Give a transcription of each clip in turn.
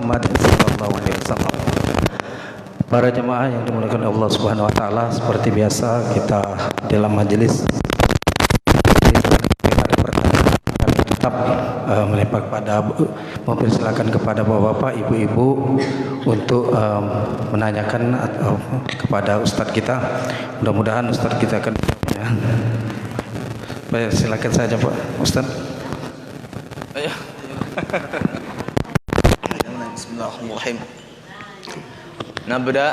Muhammad sallallahu alaihi wasallam. Para jemaah yang dimuliakan Allah Subhanahu wa taala, seperti biasa kita dalam majelis tetap melempar kepada mempersilakan kepada bapak-bapak, ibu-ibu untuk menanyakan kepada ustadz kita. Mudah-mudahan ustadz kita akan ya. Baik, silakan saja Pak Ustadz. Ayo. Bismillahirrahmanirrahim. Nabda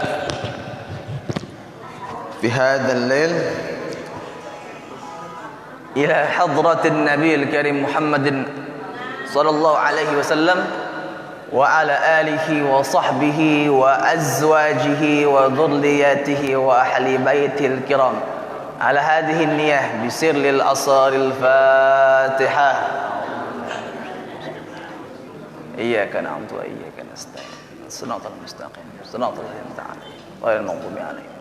fi hadzal lail ila hadratin nabiyil karim Muhammadin sallallahu alaihi wasallam wa ala alihi wa sahbihi wa azwajihi wa dhurriyyatihi wa ahli baitil kiram ala hadhihi an-niyyah bi sirril asraril Fatihah. Iyyaka na'budu wa iyyaka nasta'in. Shiratal mustaqim. Shiratal ladzina an'amta 'alaihim ghairil maghdubi 'alaihim.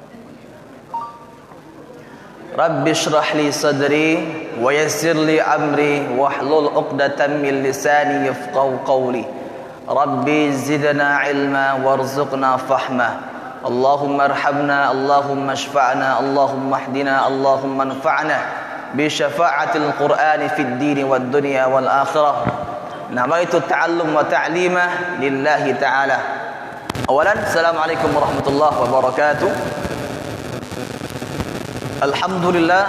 Rabbi shrah li sadri wa yassir li amri wahlul 'uqdatam min lisani yafqahu qawli. Rabbi zidna 'ilma warzuqna fahma. Allahumma arhamna, Allahumma shfa'na, Allahumma hdina, Allahumma anfa'na bi syafa'atil Qur'ani fid dini wad dunya wal akhirah. Nawaitu ta'allum wa ta'lima lillahi ta'ala. Awalan, assalamualaikum warahmatullahi wabarakatuh. Alhamdulillah,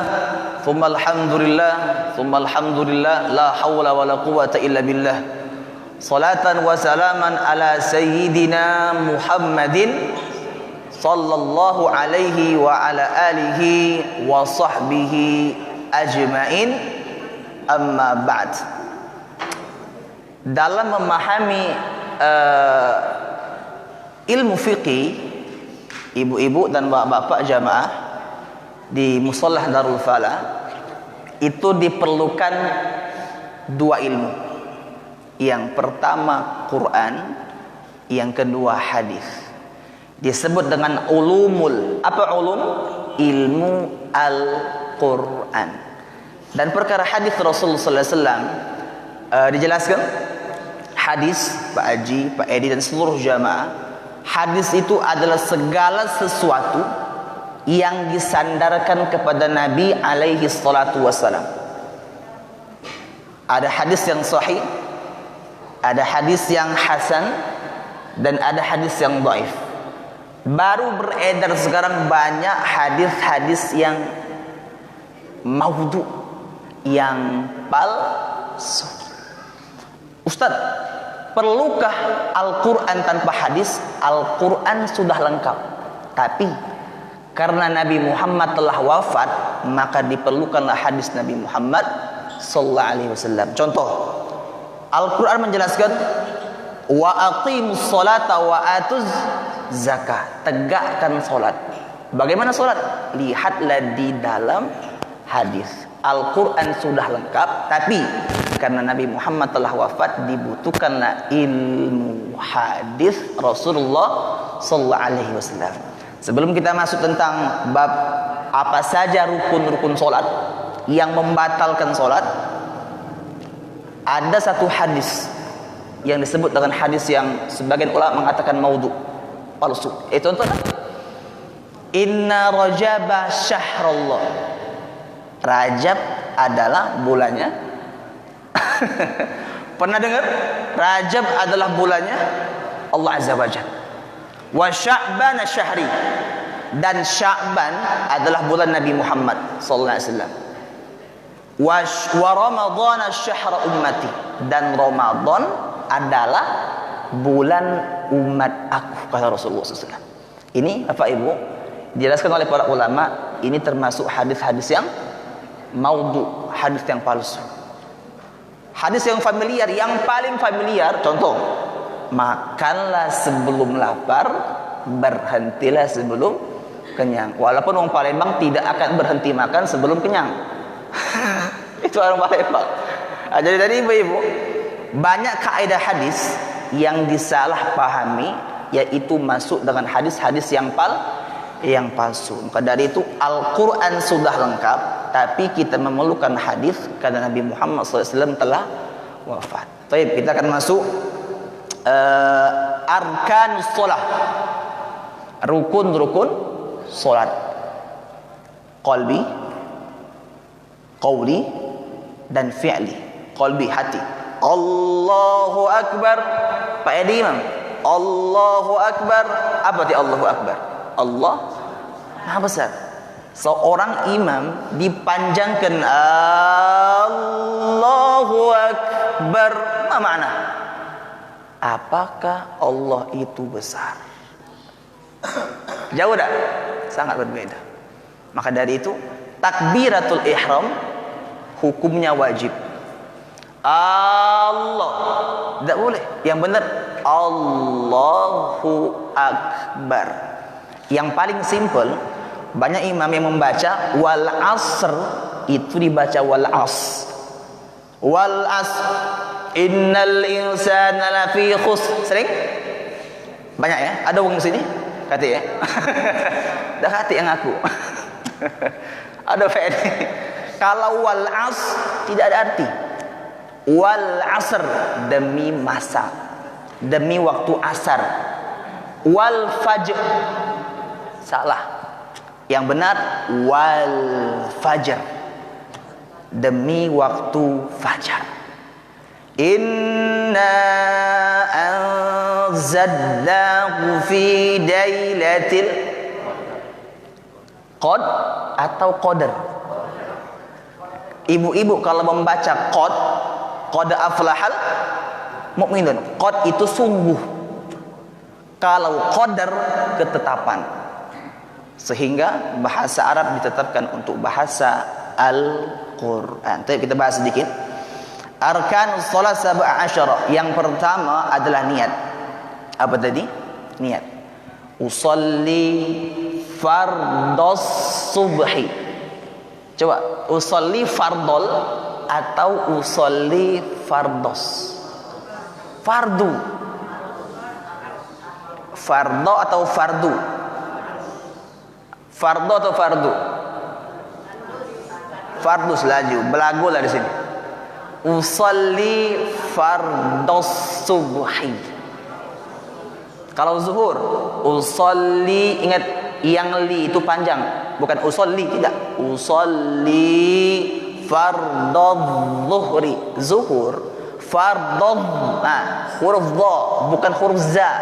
thumma alhamdulillah, thumma alhamdulillah, la hawla wa la quwwata illa billah. Salatan wa salaman ala sayyidina Muhammadin sallallahu alaihi wa ala alihi wa sahbihi ajma'in. Amma ba'd. Dalam memahami ilmu fiqih, ibu-ibu dan bapak-bapak jamaah di Musholah Darul Falah itu diperlukan dua ilmu. Yang pertama Quran, yang kedua hadis. Disebut dengan ulumul. Apa ulum? Ilmu Al-Quran. Dan perkara hadis Rasulullah sallallahu alaihi wasallam dijelaskan. Hadis, Pak Haji, Pak Edi dan seluruh jamaah, hadis itu adalah segala sesuatu yang disandarkan kepada Nabi alaihi salatu wassalam. Ada hadis yang sahih, ada hadis yang hasan, dan ada hadis yang dhaif. Baru beredar sekarang banyak hadis-hadis yang maudhu, yang palsu. Ustaz, perlukah Al-Quran tanpa hadis? Al-Quran sudah lengkap. Tapi karena Nabi Muhammad telah wafat, maka diperlukanlah hadis Nabi Muhammad sallallahu alaihi wasallam. Contoh, Al-Quran menjelaskan wa aqimus salata wa atuz zakah. Tegakkan salat. Bagaimana salat? Lihatlah di dalam hadis. Al-Quran sudah lengkap, tapi karena Nabi Muhammad telah wafat, dibutuhkanlah ilmu hadis Rasulullah sallallahu alaihi wasallam. Sebelum kita masuk tentang bab apa saja rukun-rukun salat yang membatalkan salat, ada satu hadis yang disebut dengan hadis yang sebagian ulama mengatakan maudhu, palsu. Contohnya, inna rajaba syahrullah. Rajab adalah bulannya. Pernah dengar? Rajab adalah bulannya Allah Azza wa Jalla. Wa Sya'ban syahri. Dan Sya'ban adalah bulan Nabi Muhammad sallallahu alaihi wasallam. Wa Ramadan syahr ummati. Dan Ramadan adalah bulan umat aku, kata Rasulullah sallallahu alaihi wasallam. Ini Bapak Ibu dijelaskan oleh para ulama, ini termasuk hadis-hadis yang maudhu, hadis yang palsu. Hadis yang familiar, yang paling familiar, contoh, makanlah sebelum lapar, berhentilah sebelum kenyang. Walaupun orang Palembang tidak akan berhenti makan sebelum kenyang. Itu orang Palembang. Jadi tadi ibu-ibu, banyak kaidah hadis yang disalahpahami, yaitu masuk dengan hadis-hadis yang palsu. Maka dari itu Al-Quran sudah lengkap, tapi kita memerlukan hadis karena Nabi Muhammad SAW telah wafat. Baik, kita akan masuk arkanus shalah. Rukun-rukun salat. Qalbi, qauli dan fi'li. Qalbi, hati. Allahu akbar. Pak Edi Imam. Allahu akbar. Apa arti Allahu akbar? Allah Maha besar. Seorang imam dipanjangkan Allahu akbar. Apa makna? Apakah Allah itu besar? Jauh tak? Sangat berbeda. Maka dari itu takbiratul ihram hukumnya wajib. Allah, tidak boleh. Yang benar Allahu akbar. Yang paling simple, banyak imam yang membaca wal asr, itu dibaca wal as. Wal as innal insana lafi khusr. Sering? Banyak ya? Ada orang di sini? Kata ya? Dah kata yang aku. Ada faedah. Kalau wal as tidak ada arti. Wal asr demi masa, demi waktu asar. Wal fajr salah. Yang benar wal fajr demi waktu fajar. Inna anzalnahu fi lailatul qad atau qadar. Ibu-ibu kalau membaca qad aflahal mukminun. Qad itu sungguh. Kalau qadar ketetapan. Sehingga bahasa Arab ditetapkan untuk bahasa Al-Qur'an. Tapi kita bahas sedikit. Arkanus shalah sab'a asyara. Yang pertama adalah niat. Apa tadi? Niat. Usalli fardhos subhi. Coba, usalli fardol atau usalli fardhos. Fardu. Fardo atau fardu? Fardo atau fardu? Fardu selaju, belagu lah di sini. Usalli fardhos subhi. Kalau zuhur, usalli, ingat yang li itu panjang, bukan usalli, tidak. Usalli fardhos zuhri. Zuhur fardhos, nah, huruf dha bukan huruf za.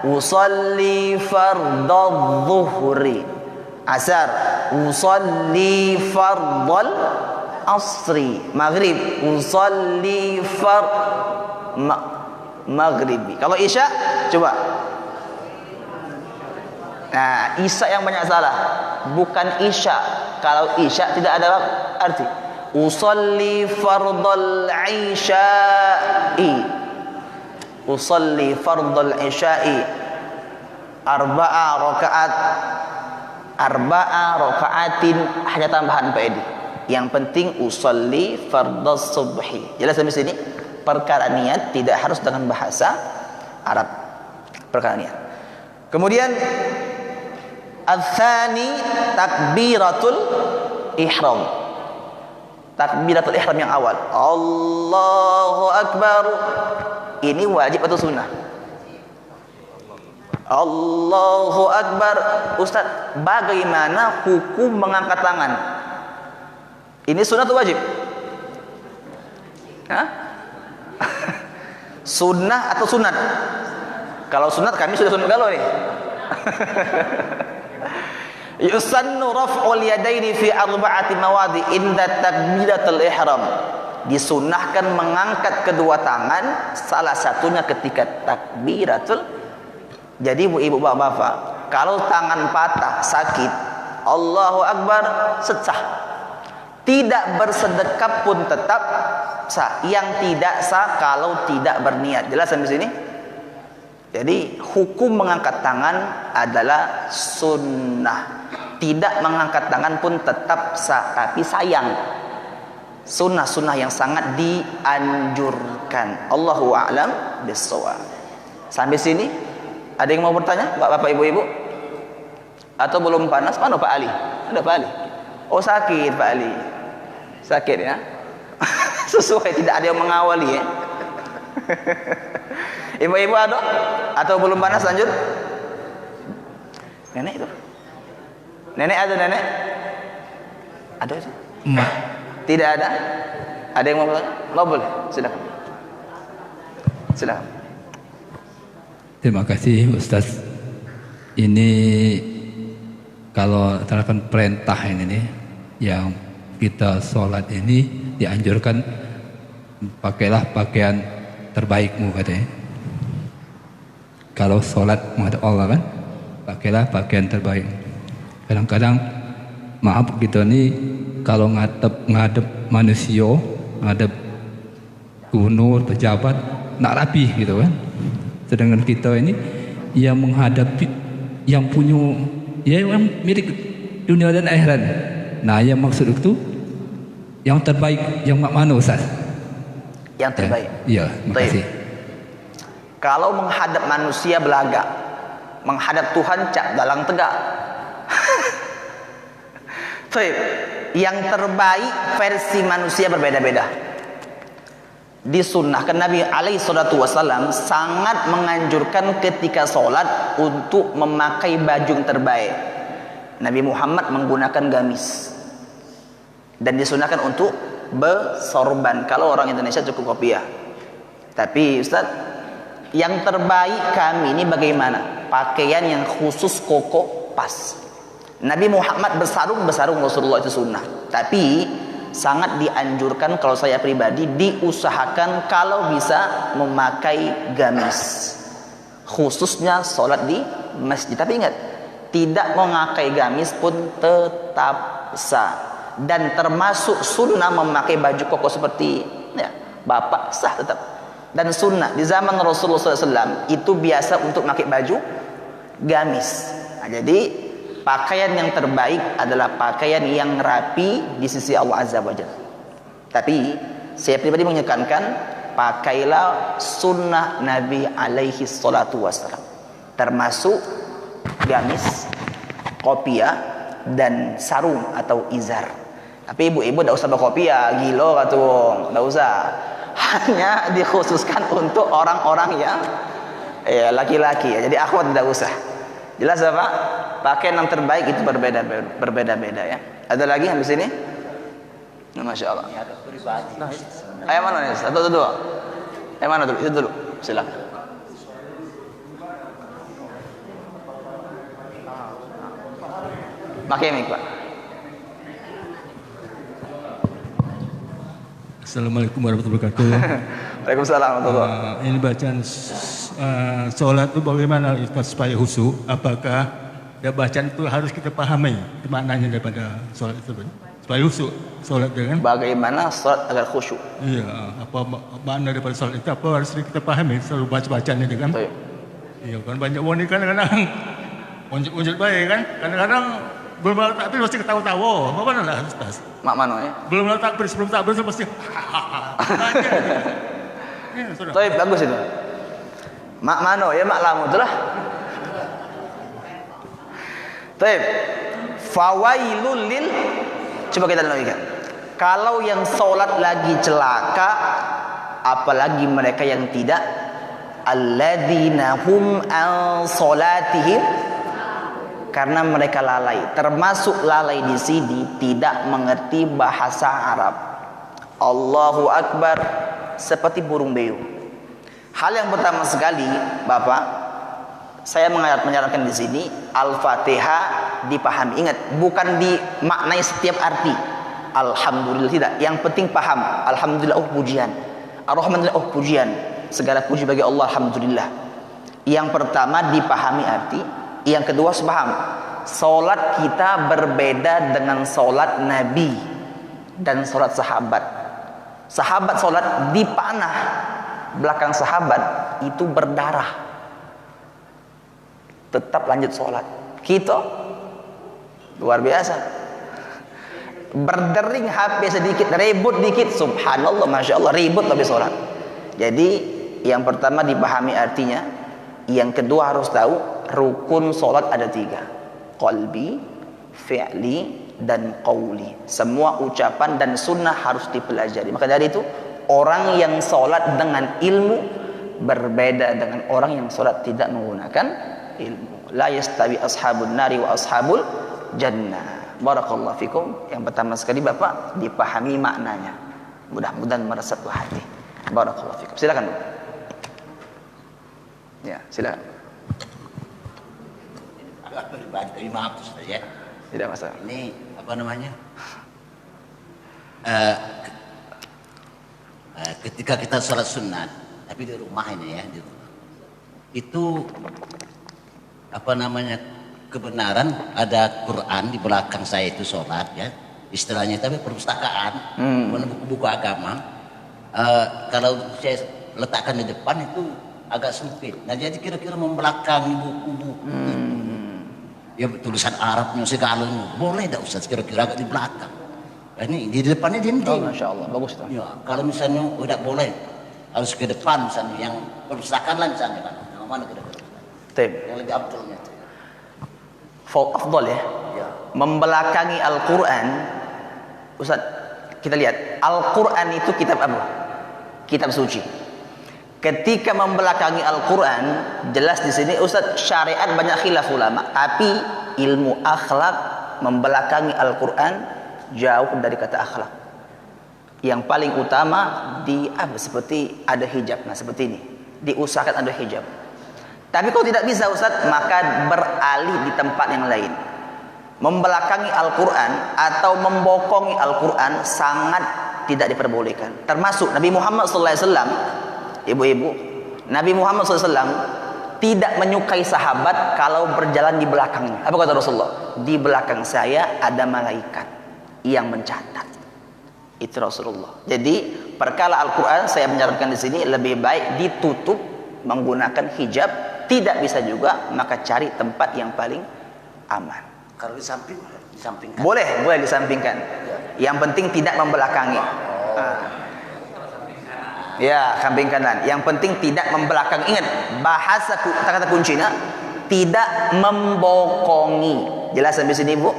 Usalli fardhos zuhri. Asar, usalli fardhal asri. Maghrib, usalli maghribi. Kalau isya, coba. Nah, isya yang banyak salah, bukan isya. Kalau isya tidak ada arti. Usalli fardhal isya'i. Usalli fardhal isya'i. Arba'a raka'atin. Hanya tambahan Pak Edi. Yang penting usalli fardhos subhi. Jelas sampai sini? Perkara niat tidak harus dengan bahasa Arab. Perkara niat. Kemudian ats-tsani takbiratul ihram. Takbiratul ihram yang awal. Allahu akbar. Ini wajib atau sunnah? Allahu akbar. Ustaz, bagaimana hukum mengangkat tangan? Ini sunnah atau wajib? Hah? Sunnah atau sunat? Kalau sunat kami sudah sunat galau nih. Yusannu raf'ul yadaini fi arba'ati mawadi inda takbiratul ihram. Disunnahkan mengangkat kedua tangan, salah satunya ketika takbiratul. Jadi ibu-ibu bapak-bapak, kalau tangan patah sakit, Allahu akbar sah. Tidak bersedekap pun tetap sah. Yang tidak sah kalau tidak berniat. Jelas sampai sini? Jadi hukum mengangkat tangan adalah sunnah. Tidak mengangkat tangan pun tetap sah. Tapi sayang, sunnah-sunnah yang sangat dianjurkan. Allahu a'lam bissawab. Sampai sini ada yang mau bertanya? Bapak ibu-ibu? Atau belum panas? Mana Pak Ali? Ada Pak Ali? Oh sakit Pak Ali. Sakit ya. Sesuai, tidak ada yang mengawali ya. Ibu-ibu ada? Atau belum panas lanjut? Nenek itu? Nenek ada nenek? Ada itu? Tidak ada? Ada yang mau bertanya? Mau boleh? Silakan. Silakan. Terima kasih Ustaz. Ini kalau terapkan perintah ini nih, yang kita sholat ini dianjurkan pakailah pakaian terbaikmu katanya. Kalau sholat menghadap Allah kan, pakailah pakaian terbaik. Kadang-kadang maaf kita nih kalau ngadep manusia, ngadep gubernur, pejabat, nak rapi gitu kan. Sedangkan kita ini yang menghadapi, yang punya, ya yang milik dunia dan akhirat. Nah, yang maksud itu yang terbaik, yang mana Ustaz? Yang terbaik. Iya, terima kasih. Kalau menghadap manusia belagak, menghadap Tuhan cak dalang tegak. Baik. Yang terbaik versi manusia berbeda-beda. Disunnahkan Nabi alaihi salatu wasallam sangat menganjurkan ketika sholat untuk memakai baju yang terbaik. Nabi Muhammad menggunakan gamis dan disunahkan untuk bersorban. Kalau orang Indonesia cukup kopiah. Tapi Ustaz, yang terbaik kami ini bagaimana? Pakaian yang khusus koko pas. Nabi Muhammad bersarung Rasulullah itu sunnah. Tapi sangat dianjurkan, kalau saya pribadi diusahakan kalau bisa memakai gamis, khususnya sholat di masjid. Tapi ingat, tidak memakai gamis pun tetap sah, dan termasuk sunnah memakai baju koko seperti ya, bapak sah tetap. Dan sunnah di zaman Rasulullah SAW itu biasa untuk memakai baju gamis. Nah, jadi pakaian yang terbaik adalah pakaian yang rapi di sisi Allah Azza wa Jalla. Tapi saya pribadi menyekankan, pakailah sunnah Nabi alaihi salatu wassalam, termasuk gamis, kopiah, dan sarung atau izar. Tapi ibu-ibu tidak usah berkopiah, gilo katung, tidak usah. Hanya dikhususkan untuk orang-orang yang laki-laki. Jadi akhwat tidak usah. Jelas apa? Pakaian yang terbaik itu berbeda-beda ya. Ada lagi habis ini? Masya Allah. Ayo mana nih? Satu atau dua? Ayo mana dulu? Itu dulu. Silakan. Pakai mic, Pak. Assalamualaikum warahmatullahi wabarakatuh. Waalaikumsalam warahmatullahi wabarakatuh. Ini bacaan sholat itu bagaimana supaya khusyuk? Apakah bacaan itu harus kita pahami maknanya daripada sholat itu supaya khusyuk sholat dengan? Bagaimana sholat agar khusyuk? Iya, apa makna daripada sholat itu? Apa harus kita pahami selalu bacanya dengan? Iya kan, banyak wanita kadang-kadang unjuk-unjuk baik kan, kadang-kadang belum malam takbir pasti ketawa-tawa. Apa mana lah Ustaz? Mak mano ya? Belum malam takbir, sebelum takbir pasti Baik, bagus itu. Mak mano ya, mak lamu itulah. Baik. Fawailul lil, coba kita lanjutkan. Kalau yang sholat lagi celaka, apalagi mereka yang tidak, alladzina hum an sholatihim, karena mereka lalai. Termasuk lalai di sini tidak mengerti bahasa Arab. Allahu Akbar seperti burung beo. Hal yang pertama sekali, Bapak, saya menyarankan di sini Al-Fatihah dipahami. Ingat, bukan dimaknai setiap arti. Alhamdulillah tidak. Yang penting paham. Alhamdulillah, oh pujian. Ar-Rahmanillah, oh pujian. Segala puji bagi Allah, alhamdulillah. Yang pertama dipahami arti. Yang kedua sepaham. Salat kita berbeda dengan salat Nabi dan salat sahabat. Sahabat salat dipanah, belakang sahabat itu berdarah, tetap lanjut salat. Kita luar biasa, berdering HP sedikit, ribut dikit, subhanallah, masya Allah, ribut lebih salat. Jadi yang pertama dipahami artinya. Yang kedua harus tahu rukun solat ada 3, qalbi, fi'li, dan qawli. Semua ucapan dan sunnah harus dipelajari. Maka dari itu orang yang solat dengan ilmu berbeda dengan orang yang sholat tidak menggunakan ilmu. La yastawi ashabun nari wa ashabul jannah. Barakallahu fikum. Yang pertama sekali Bapak dipahami maknanya. Mudah-mudahan meresap ke hati. Barakallahu fikum. Silakan. Ya, silakan. Agak pribadi, maaf Ustaz ya. Tidak masalah. Ini apa namanya? Ketika kita sholat sunat, tapi di rumah ini ya, di rumah, itu apa namanya, kebenaran ada Quran di belakang saya itu sholat ya, istilahnya tapi perpustakaan, buku-buku agama. Kalau saya letakkan di depan itu agak sempit. Nah jadi kira-kira membelakangi buku-buku ya tulisan Arabnya segalanya, boleh tidak Ustaz kira-kira agak di belakang? Ini di depannya dinding. Oh, Masya Allah, bagus tuh. Ya, kalau misalnya tidak boleh, harus ke depan misalnya, yang perpustakaan lah misalnya kan, yang mana kira-kira? Yang lebih abdulnya. Afdal ya. Ya. Membelakangi Al-Quran, Ustaz, kita lihat Al-Quran itu kitab apa? Kitab suci. Ketika membelakangi Al-Quran, jelas di sini Ustaz, syariat banyak khilaf ulama, tapi ilmu akhlak membelakangi Al-Quran jauh dari kata akhlak. Yang paling utama seperti ada hijab. Nah seperti ini, diusahakan ada hijab. Tapi kalau tidak bisa Ustaz, maka beralih di tempat yang lain. Membelakangi Al-Quran atau membokongi Al-Quran sangat tidak diperbolehkan. Termasuk Nabi Muhammad SAW, ibu-ibu, Nabi Muhammad SAW tidak menyukai sahabat kalau berjalan di belakangnya. Apa kata Rasulullah? Di belakang saya ada malaikat yang mencatat. Itu Rasulullah. Jadi perkara Al-Quran saya menyarankan di sini lebih baik ditutup menggunakan hijab. Tidak bisa juga maka cari tempat yang paling aman. Kalau disampingkan. Boleh disampingkan. Yang penting tidak membelakangi. Ya, samping kanan. Yang penting tidak membelakangi. Ingat, bahasa kata kuncinya tidak membokongi. Jelas sampai sini, Bu?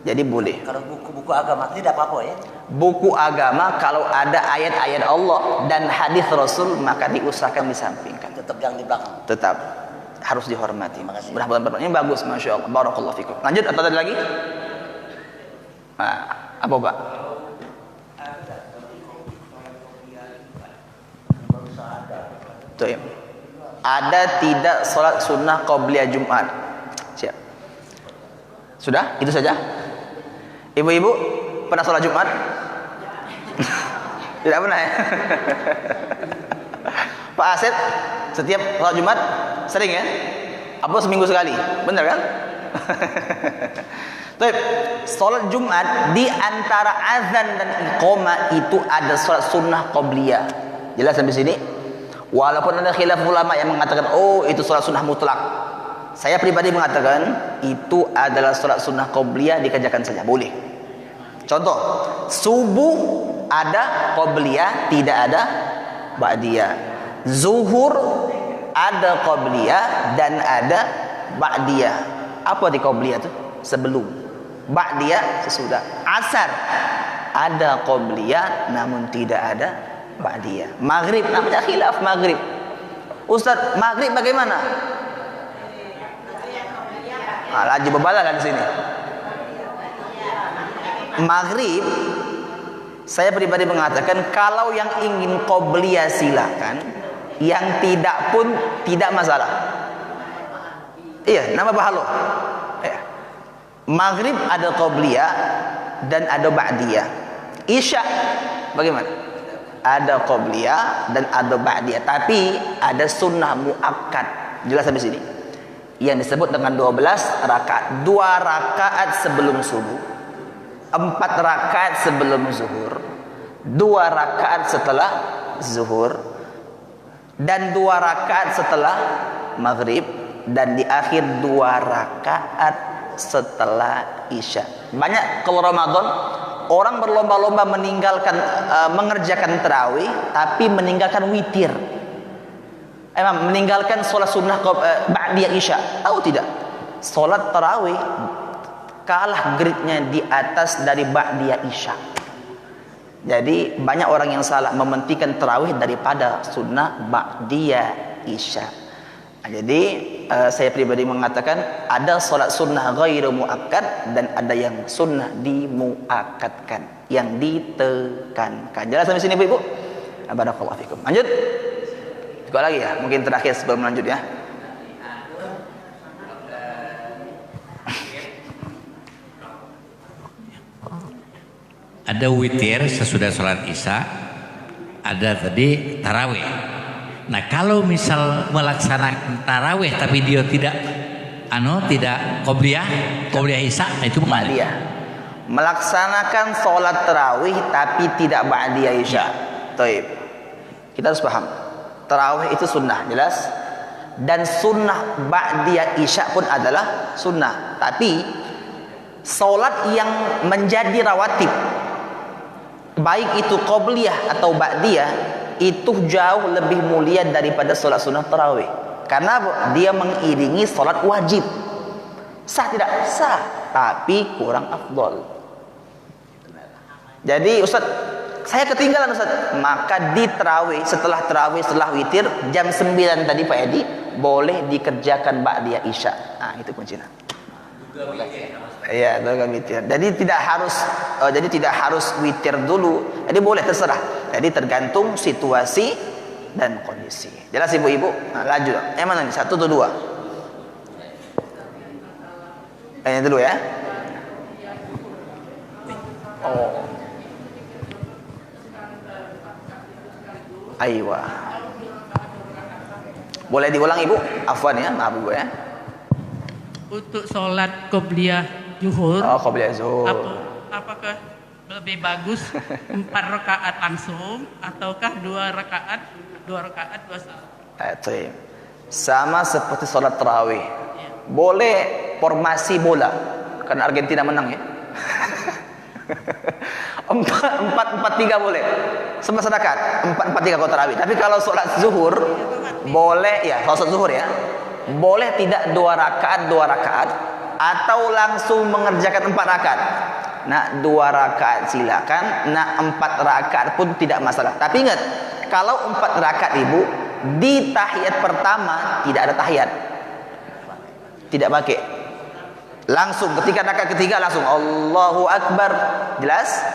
Jadi boleh. Kalau buku-buku agama tidak apa-apa ya? Buku agama kalau ada ayat-ayat Allah dan hadis Rasul maka diusahakan disampingkan. Tetap jangan di belakang. Tetap harus dihormati. Makasih. Mudah-mudahan ini bagus, Masya Allah. Barakallahu fikum. Lanjut atau ada lagi? Nah, apa Pak? Tuh, ada tidak sholat sunnah qabliyah Jumat? Siap. Sudah? Itu saja? Ibu-ibu pernah sholat Jumat? Tidak pernah ya? Pak Asep setiap sholat Jumat sering ya? Apa seminggu sekali? Benar kan? Baik, sholat Jumat di antara azan dan iqamah itu ada sholat sunnah qabliyah. Jelas sampai sini? Walaupun ada khilaf ulama yang mengatakan oh itu sholat sunnah mutlak. Saya pribadi mengatakan itu adalah sholat sunnah qabliyah, dikerjakan saja, boleh. Contoh, subuh ada qabliyah, tidak ada ba'diyah. Zuhur ada qabliyah dan ada ba'diyah. Apa di qabliyah itu? Sebelum. Ba'diyah sesudah. Asar ada qabliyah namun tidak ada ba'diyah. Maghrib namanya khilaf maghrib. Ustaz, maghrib bagaimana? Lagi berbalakan di sini. Maghrib, saya pribadi mengatakan kalau yang ingin qobliyah silakan, yang tidak pun tidak masalah. Iya, nama pahala. Ya. Maghrib ada qobliyah dan ada ba'diyah. Isya bagaimana? Ada qobliyah dan ada ba'diyah, tapi ada sunnah muakkad. Jelas sampai sini. Yang disebut dengan 12 rakaat. 2 rakaat sebelum subuh, 4 rakaat sebelum zuhur, 2 rakaat setelah zuhur, dan 2 rakaat setelah maghrib, dan di akhir 2 rakaat setelah isya. Banyak kalau Ramadan orang berlomba-lomba mengerjakan tarawih tapi meninggalkan witir. Meninggalkan sholat sunnah ba'diyah isya. Tahu tidak? Sholat tarawih kalah gridnya di atas dari ba'diyah isya. Jadi banyak orang yang salah mementingkan tarawih daripada sunnah ba'diyah isya. Jadi saya pribadi mengatakan ada solat sunnah ghairu muakkad dan ada yang sunnah dimuakkadkan, yang ditekankan. Jelas sampai sini Bu Ibu? Barakallahu fikum. Lanjut. Juga lagi ya, mungkin terakhir sebelum lanjut ya. Ada witir sesudah sholat isya, ada tadi tarawih. Nah kalau misal melaksanakan tarawih tapi dia tidak qobliyah isya, itu ba'diyah. Melaksanakan sholat tarawih tapi tidak ba'diyah isya. Taib. Kita harus paham. Tarawih itu sunnah, jelas. Dan sunnah ba'diyah isya pun adalah sunnah. Tapi sholat yang menjadi rawatib, baik itu qobliyah atau ba'diyah, itu jauh lebih mulia daripada sholat sunnah tarawih. Karena dia mengiringi sholat wajib. Sah tidak? Sah, tapi kurang afdol. Jadi Ustaz, saya ketinggalan Ustaz. Maka di tarawih, setelah witir jam 9 tadi Pak Edi, boleh dikerjakan ba'diyah isya. Nah, itu kuncinya. Iya, witir. Jadi tidak harus witir dulu. Jadi boleh, terserah. Jadi tergantung situasi dan kondisi. Jelas ibu-ibu? Nah, lanjut. Yang mana nih? 1 atau 2? Ini dulu ya. Oh. Aywa. Boleh diulang Ibu? Afwan ya, maaf Ibu ya. Untuk sholat qobliyah zuhur. Oh, qobliyah zuhur. Apakah lebih bagus 4 rakaat langsung ataukah 2 rakaat 2 salat? Sama seperti sholat tarawih. Boleh formasi bola. Karena Argentina menang ya. 4-4-3 boleh. Semua rakaat 4-4-3 kalau tarawih. Tapi kalau sholat zuhur boleh ya, kalau sholat zuhur ya, boleh tidak 2 rakaat atau langsung mengerjakan 4 rakaat. Nah, 2 rakaat silakan, nah 4 rakaat pun tidak masalah. Tapi ingat, kalau 4 rakaat Ibu, di tahiyat pertama tidak ada tahiyat. Tidak pakai. Langsung ketika rakaat ketiga langsung Allahu Akbar. Jelas?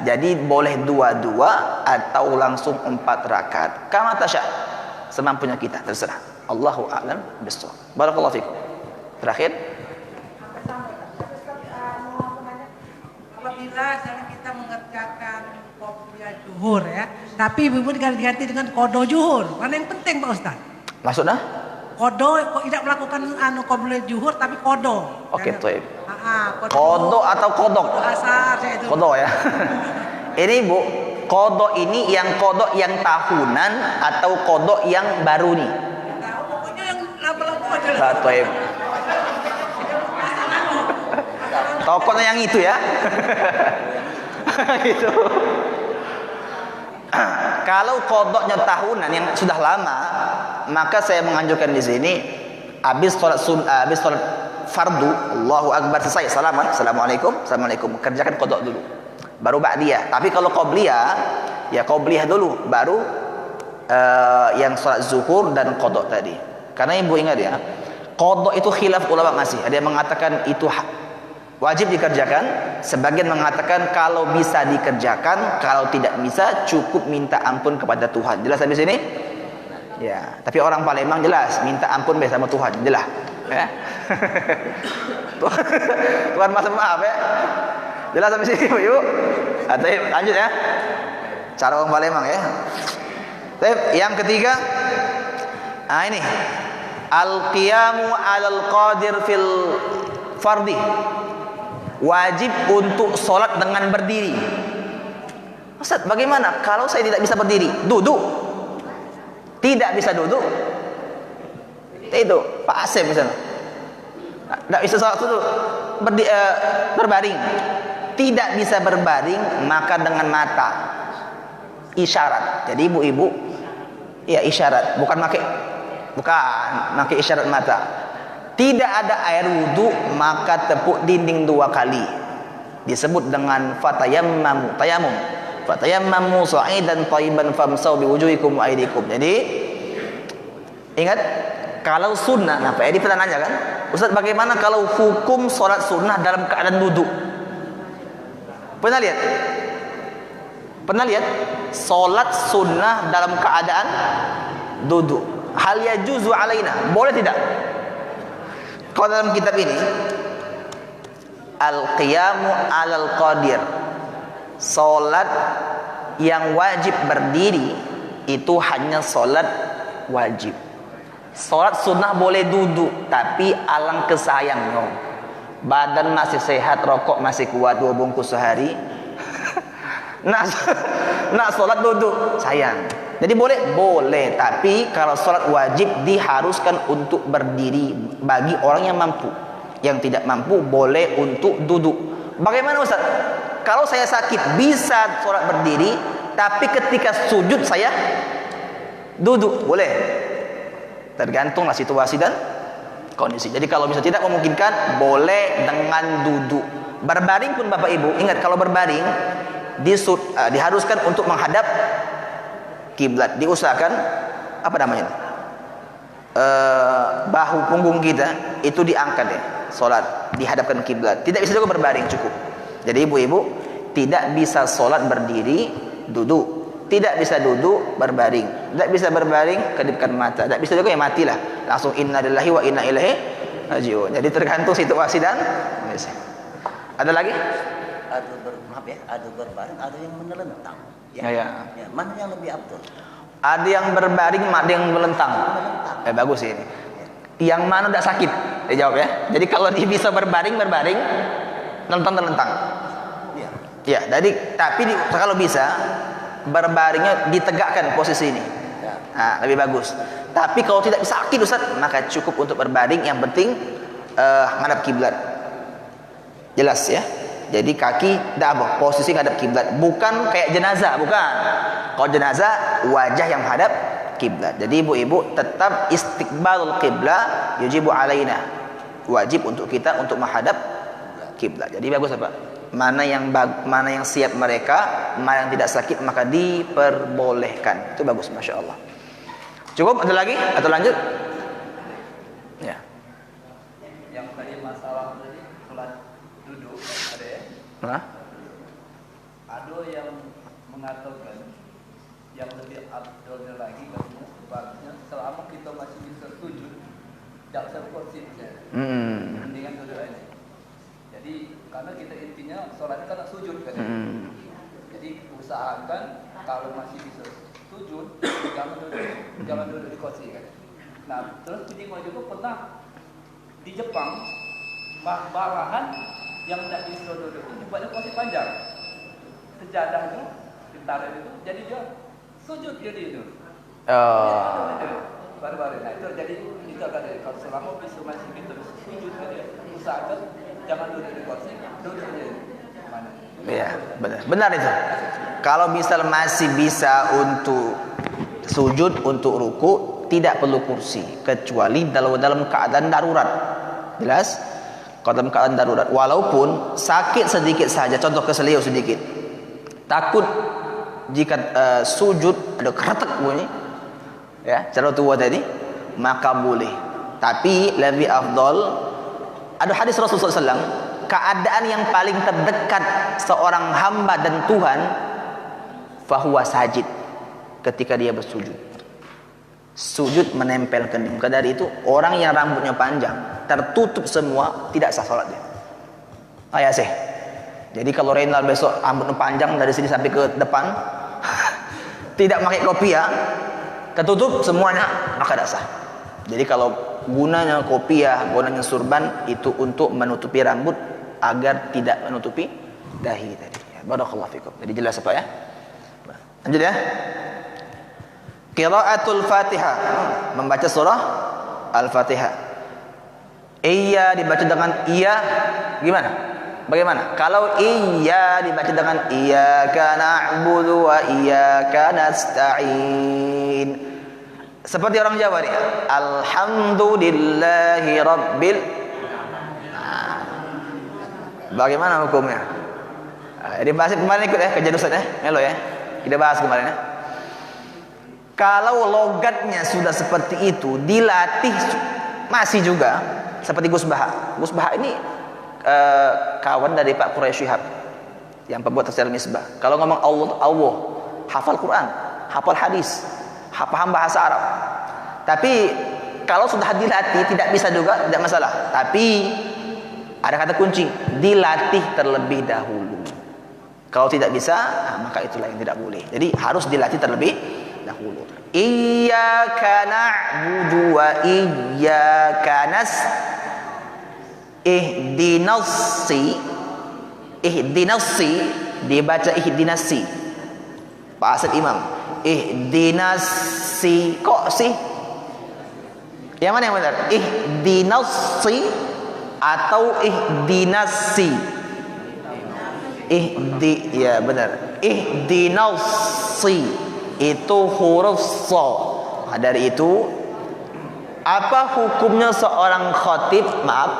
Jadi boleh 2-2 atau langsung 4 rakaat. Kama tasya. Semampunya kita, terserah. Allahu a'lam bissawab. Barakallahu fikum. Terakhir. Apabila kita mengerjakan qobliyah zuhur ya, tapi ibu diganti dengan qada zuhur. Mana yang penting Pak Ustaz? Maksudnya? Qada tidak melakukan qobliyah zuhur tapi qada. Oke, baik. Qada atau kodok? Asar saya itu. Qada ya. Ini Bu, qada ini yang qada yang tahunan atau qada yang baru nih? Tahu pokoknya yang lama-lama aja. Baik. Tokonya yang itu ya. Gitu. Kalau kodoknya tahunan yang sudah lama, maka saya menganjurkan di sini habis sholat fardu, Allahu Akbar selesai, assalamualaikum, kerjakan kodok dulu, baru ba'diyah. Tapi kalau qobliyah, ya qobliyah dulu, baru yang sholat zuhur dan kodok tadi. Karena ibu ingat ya, kodok itu khilaf ulama masih. Ada yang mengatakan itu wajib dikerjakan, sebagian mengatakan kalau bisa dikerjakan, kalau tidak bisa cukup minta ampun kepada Tuhan. Jelas sampai sini? Ya, tapi orang Palembang jelas minta ampun bersama Tuhan, jelas. Ya. Tuhan maaf ya. Jelas sampai sini Bu, yuk. Atau lanjut ya. Cara orang Palembang ya. Yang ketiga, ini al-qiyamu 'alal qadir fil fardi. Wajib untuk sholat dengan berdiri. Ustaz, bagaimana kalau saya tidak bisa berdiri? Duduk. Tidak bisa duduk. Itu Pak Asep misalnya. Tidak bisa sholat duduk. Berbaring. Tidak bisa berbaring, maka dengan mata. Isyarat. Jadi ibu-ibu, ya isyarat. Bukan pakai isyarat mata. Tidak ada air wudhu, maka tepuk dinding 2 kali. Disebut dengan tayamum. Fatayammamu sa'idan thayyiban famsahu biwujuhikum wa aydikum. Jadi ingat, kalau sunnah, nah Pak Edi pernah nanya kan, Ustaz bagaimana kalau hukum sholat sunnah dalam keadaan duduk? Pernah lihat? Pernah lihat? Sholat sunnah dalam keadaan duduk. Hal yajuzu alaina, boleh tidak? Kalau dalam kitab ini, al-qiyamu alal qadir, sholat yang wajib berdiri itu hanya sholat wajib. Sholat sunnah boleh duduk, tapi alangkah sayangnya badan masih sehat, rokok masih kuat 2 bungkus sehari. nak sholat duduk, sayang. Jadi boleh, tapi kalau sholat wajib diharuskan untuk berdiri bagi orang yang mampu. Yang tidak mampu boleh untuk duduk. Bagaimana Ustaz? Kalau saya sakit bisa sholat berdiri, tapi ketika sujud saya duduk, boleh. Tergantunglah situasi dan kondisi. Jadi kalau bisa tidak memungkinkan, boleh dengan duduk. Berbaring pun Bapak Ibu, ingat kalau berbaring diharuskan untuk menghadap kiblat. Diusahakan apa namanya? Bahu punggung kita itu diangkat ya, sholat dihadapkan kiblat. Tidak bisa juga berbaring, cukup. Jadi ibu-ibu tidak bisa sholat berdiri duduk. Tidak bisa duduk berbaring, tidak bisa berbaring kedipkan mata, tidak bisa juga ya matilah langsung inna lillahi wa inna ilaihi rajiun. Jadi tergantung situasi dan kondisi. Ada lagi? Ada berbaring, ada yang menelentang. Ya. Mana yang lebih abdul? Ada yang berbaring, ada yang melentang. Bagus ini. Yang mana tidak sakit? Dijawab ya. Jadi kalau dia bisa berbaring, telentang. Ya. Jadi tapi kalau bisa berbaringnya ditegakkan posisi ini. Nah, lebih bagus. Tapi kalau tidak sakit Ustaz, maka cukup untuk berbaring, yang penting menghadap kiblat. Jelas ya? Jadi kaki posisi menghadap kiblat, bukan kayak jenazah, bukan. Kalau jenazah wajah yang menghadap kiblat. Jadi ibu-ibu tetap istiqbalul qiblah yujibu alaina. Wajib untuk kita untuk menghadap kiblat. Jadi bagus apa? Mana yang siap mereka, mana yang tidak sakit maka diperbolehkan. Itu bagus, masya Allah. Cukup? Ada lagi atau lanjut? Ya. Yang tadi masalah tadi sholat duduk ada ya? Ada yang mengatakan yang lebih abdulnya lagi katanya sebabnya selama kita masih bisa sujud, tidak usah kursi. Mendingan duduk aja. Jadi karena kita intinya sholat karena sujud kan. Jadi usahakan kalau masih bisa sujud jangan duduk di kursi kan. Nah terus ini juga pernah di Jepang malahan yang tidak bisa duduk itu dibuatnya kursi panjang, sejadahnya ditaruh itu, jadi dia sujud jadi itu. Baru-baru. Nah itu jadi itu akan kalau selama bisa masih bisa sujud dia usahakan jangan duduk di kursi, duduk di mana? Iya, benar itu. Kalau misal masih bisa untuk sujud, untuk ruku, tidak perlu kursi, kecuali dalam keadaan darurat. Jelas? Kalau dalam keadaan darurat, walaupun sakit sedikit saja, contoh keselio sedikit, takut jika sujud ada keretek bunyi, ya, cara tua tadi, maka boleh. Tapi lebih afdol. Ada hadis Rasulullah SAW, keadaan yang paling terdekat seorang hamba dan Tuhan, fahuwa sajid, ketika dia bersujud. Sujud menempelkan. Maka dari itu orang yang rambutnya panjang tertutup semua tidak sah salatnya. Ya sih. Jadi kalau Renal besok rambutnya panjang dari sini sampai ke depan tidak pakai kopiah, tertutup semuanya, maka tidak sah. Jadi kalau gunanya kopiah, gunanya surban itu untuk menutupi rambut agar tidak menutupi dahi tadi. Barakallahu fikum. Jadi jelas apa ya? Lanjut ya. Qiraatul Fatihah, membaca surah Al-Fatihah. Iya dibaca dengan iya gimana? Bagaimana? Kalau iya dibaca dengan iyyaka na'budu wa iyyaka nasta'in. Seperti orang Jawa nih. Alhamdulillahi rabbil. Nah, bagaimana hukumnya? Dibahas kemarin ikut ya, kerja Ustaz ya, melo ya. Kita bahas kemarin ya. Kalau logatnya sudah seperti itu, dilatih masih juga seperti Gus Baha. Gus Baha ini kawan dari Pak Quraisy Shihab yang pembuat tafsir Misbah. Kalau ngomong Allah, Allah, hafal Quran, hafal hadis, paham bahasa Arab. Tapi kalau sudah dilatih tidak bisa juga, tidak masalah. Tapi ada kata kunci, dilatih terlebih dahulu. Kalau tidak bisa, maka itulah yang tidak boleh. Jadi harus dilatih terlebih dahulu. Iyyaka na'budu wa iyyaka ihdinassi dibaca ihdinassi. Pak Asad Imam. Ihdinassi. Kok sih? Yang mana yang benar? Ihdinassi atau ihdinassi? Ya benar. Ihdinassi itu huruf sa. Dari itu apa hukumnya seorang khatib, maaf,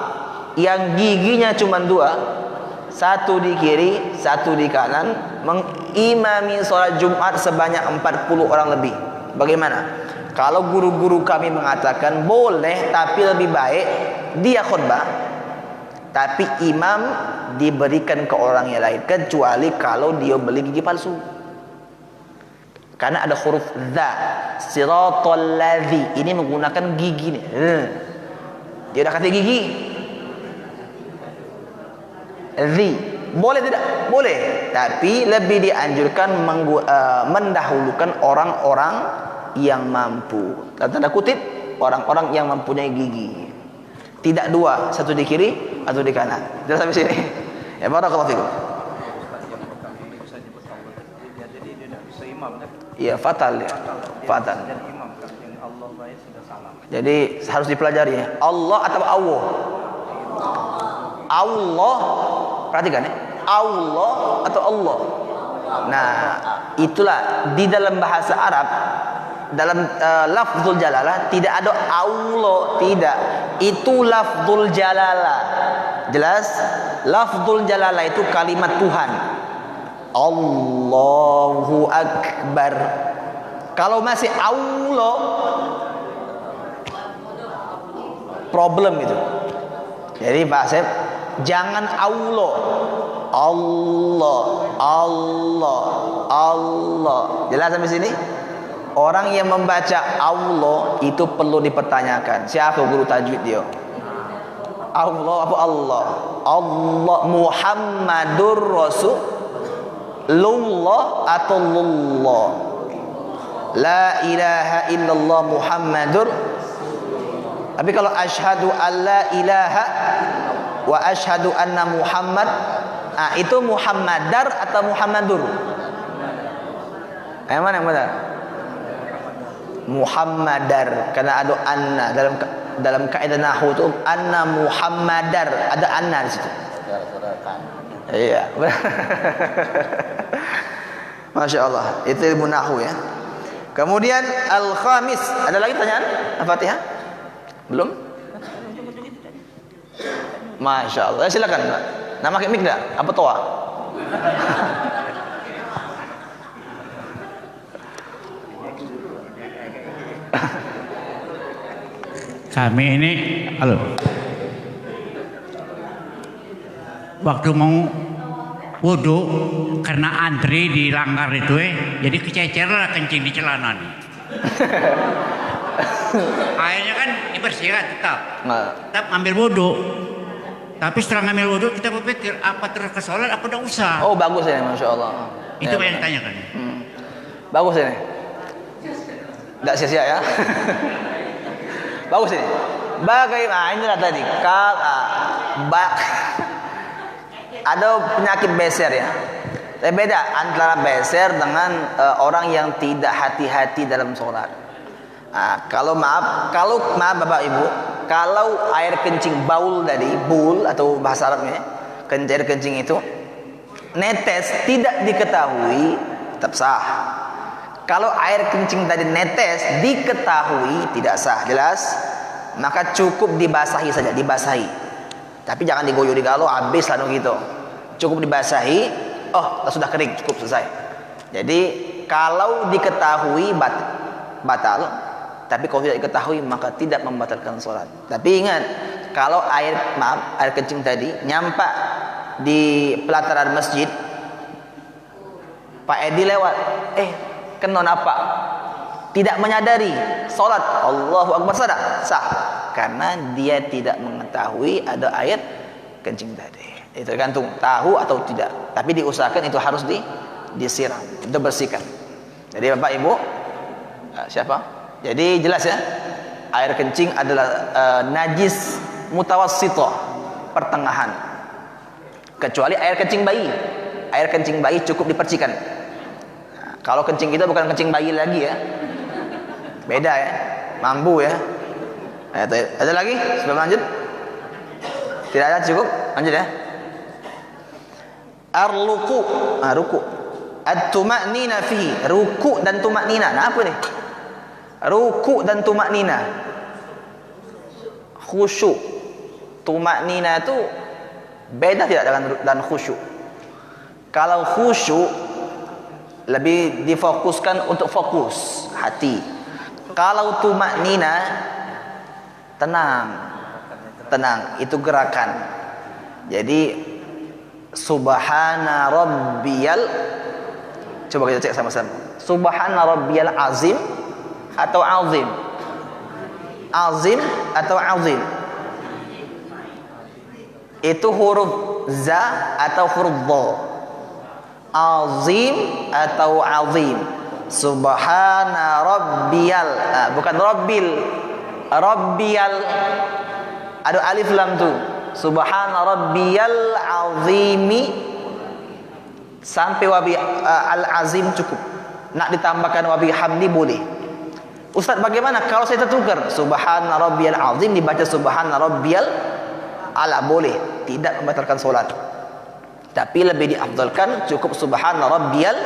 yang giginya cuma 2, satu di kiri, satu di kanan, mengimami sholat Jumat sebanyak 40 orang lebih? Bagaimana? Kalau guru-guru kami mengatakan boleh, tapi lebih baik dia khutbah, tapi imam diberikan ke orang yang lain, kecuali kalau dia beli gigi palsu. Karena ada huruf dha, siratal ladzi, ini menggunakan gigi nih. Dia udah kata gigi. Zi, boleh tidak? Boleh, tapi lebih dianjurkan mendahulukan orang-orang yang mampu. Tanda kutip, orang-orang yang mempunyai gigi. Tidak 2, satu di kiri, satu di kanan. Jelas sampai sini. Ya, barakallahu fikum. Iya, fatal ya. Fatal. Jadi harus dipelajari ya. Allah atau Allah? Allah, perhatikan ya. Allah atau Allah. Nah, itulah di dalam bahasa Arab, dalam lafzul jalalah tidak ada Allah, tidak. Itu lafzul jalalah. Jelas? Lafzul jalalah itu kalimat Tuhan. Allahu Akbar. Kalau masih Allah, problem itu. Jadi Pak Asep, jangan Allah. Allah, Allah, Allah. Jelas sampai sini? Orang yang membaca Allah itu perlu dipertanyakan. Siapa guru tajwid dia? Allah apa Allah? Allah Muhammadur Rasulullah atau Lullah? La ilaha illallah Muhammadur. Tapi kalau asyhadu alla ilaha wa asyhadu anna Muhammad, itu Muhammadar atau Muhammadur? Yang mana yang benar? Muhammadar, karena ada anna dalam kaidah nahwu itu anna Muhammadar, ada anna di situ. Iya. Masya Allah, itu ilmu nahwu ya. Kemudian al-khamis, ada lagi pertanyaan? Al-Fatihah? Belum? Masya Allah, silakan. Nama mic enggak? Apa toa? Kami ini, halo, waktu mau wudhu karena antri di langgar itu jadi kececer lah kencing di celana nih. Akhirnya kan dibersihkan tetap ambil wudhu. Tapi setelah ngambil wudhu kita berpikir apa terus ke sholat apa udah usah. Oh bagus ini, Masya Allah. Itu yang ditanyakan. Bagus ini. Tidak sia-sia ya. Bagus ini. Bagaimana inilah tadi. Ada penyakit beser ya. Beda antara beser dengan orang yang tidak hati-hati dalam sholat. Kalau maaf Bapak Ibu, kalau air kencing baul tadi, bul atau bahasa Arabnya, air kencing itu netes tidak diketahui tetap sah. Kalau air kencing tadi netes diketahui tidak sah, jelas. Maka cukup dibasahi saja, dibasahi. Tapi jangan digoyo digalo habis lalu gitu. Cukup dibasahi, oh sudah kering, cukup selesai. Jadi kalau diketahui batal, tapi kalau tidak diketahui maka tidak membatalkan sholat. Tapi ingat, kalau air kencing tadi nyampak di pelataran masjid, Pak Edi lewat, kena nampak, tidak menyadari, sholat Allahu Akbar sah, karena dia tidak mengetahui ada ayat kencing tadi. Itu tergantung tahu atau tidak, tapi diusahakan itu harus disiram, dibersihkan. Jadi Bapak Ibu, siapa? Jadi jelas ya, air kencing adalah najis mutawassithah, pertengahan. Kecuali air kencing bayi. Air kencing bayi cukup dipercikan. Nah, kalau kencing kita bukan kencing bayi lagi ya, beda ya, mambu ya. Ada lagi sebelum lanjut? Tidak ada, cukup lanjut ya. Ruku, at-tuma'nina fihi, ruku dan tumaknina. Nah, apa nih? Ruku dan tumaknina, khusyuk. Tumaknina itu beda tidak dengan khusyuk? Kalau khusyuk lebih difokuskan untuk fokus hati. Kalau tumaknina tenang, itu gerakan. Jadi subhana rabbiyal, coba kita cek sama-sama. Subhana rabbiyal azim atau azim? Azim atau azim? Itu huruf za atau huruf dha? Azim atau azim? Subhana rabbiyal, bukan rabbil, rabbiyal, ada alif lam tu. Subhana rabbiyal azimi sampai wabi al azim cukup. Nak ditambahkan wabi hamdi boleh. Ustaz, bagaimana kalau saya tertukar? Subhana rabbiyal azim dibaca subhana rabbiyal ala, boleh, tidak membatalkan solat. Tapi lebih diafdalkan cukup subhana rabbiyal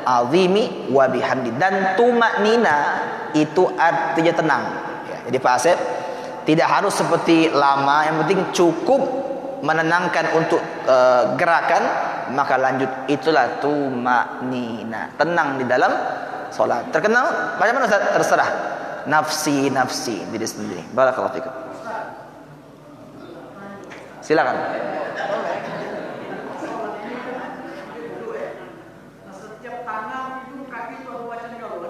azimi wa bihamdi. Dan tumaknina itu artinya tenang ya. Jadi Pak Asep, tidak harus seperti lama, yang penting cukup menenangkan untuk gerakan, maka lanjut. Itulah tumaknina, tenang di dalam solat. Terkenal bagaimana Ustaz? Terserah, nafsi diri sendiri. Barakallahu fikum. Silakan. Setiap tangan itu kaki itu ada bacaan juga.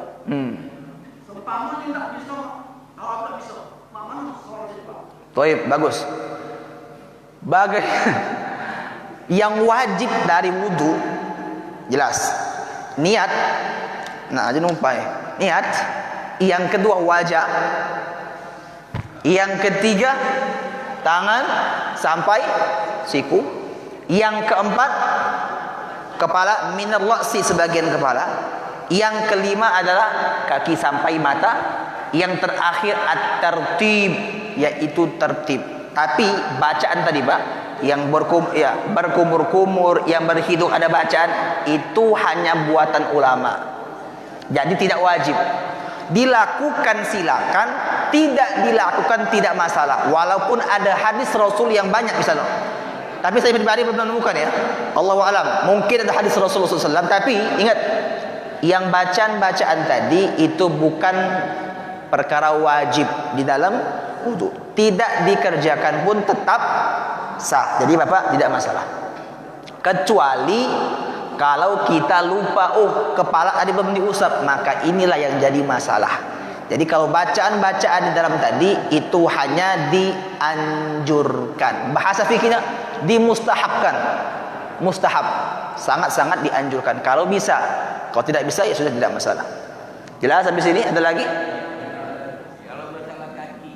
Seumpama tidak bisa, kalau tak bisa, mana sholat itu? Baik, bagus. Yang wajib dari wudu jelas niat. Nah, aja numpai niat. Yang kedua wajah. Yang ketiga tangan sampai siku. Yang keempat kepala, minal ra'si, sebagian kepala. Yang kelima adalah kaki sampai mata. Yang terakhir at-tertib, yaitu tertib. Tapi bacaan tadi Pak, yang berkumur-kumur, yang berhidung ada bacaan, itu hanya buatan ulama. Jadi tidak wajib. Dilakukan silakan, tidak dilakukan tidak masalah. Walaupun ada hadis Rasul yang banyak misalnya. Tapi saya pribadi belum menemukan ya. Allahu a'lam. Mungkin ada hadis Rasulullah SAW. Tapi ingat, yang bacaan-bacaan tadi itu bukan perkara wajib di dalam wudu. Tidak dikerjakan pun tetap sah. Jadi Bapak tidak masalah. Kecuali kalau kita lupa, kepala tadi belum diusap, maka inilah yang jadi masalah. Jadi kalau bacaan-bacaan di dalam tadi itu hanya dianjurkan. Bahasa fikihnya dimustahabkan. Mustahab, sangat-sangat dianjurkan kalau bisa. Kalau tidak bisa ya sudah, tidak masalah. Jelas sampai sini? Ada lagi? Kalau masalah kaki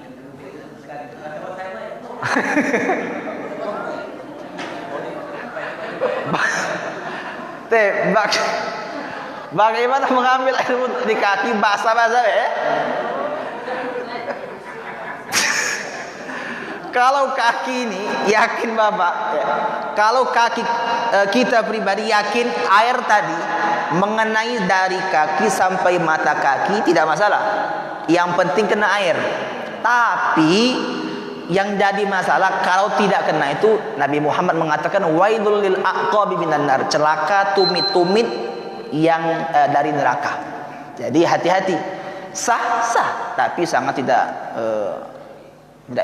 bagaimana mengambil air wudhu di kaki basah-basah ya? Kalau kaki ini yakin Bapak ya, kalau kaki kita pribadi yakin air tadi mengenai dari kaki sampai mata kaki tidak masalah. Yang penting kena air. Tapi yang jadi masalah kalau tidak kena itu Nabi Muhammad mengatakan wailul lil aqabi minan nar, celaka tumit-tumit yang dari neraka. Jadi hati-hati. Sah tapi sangat tidak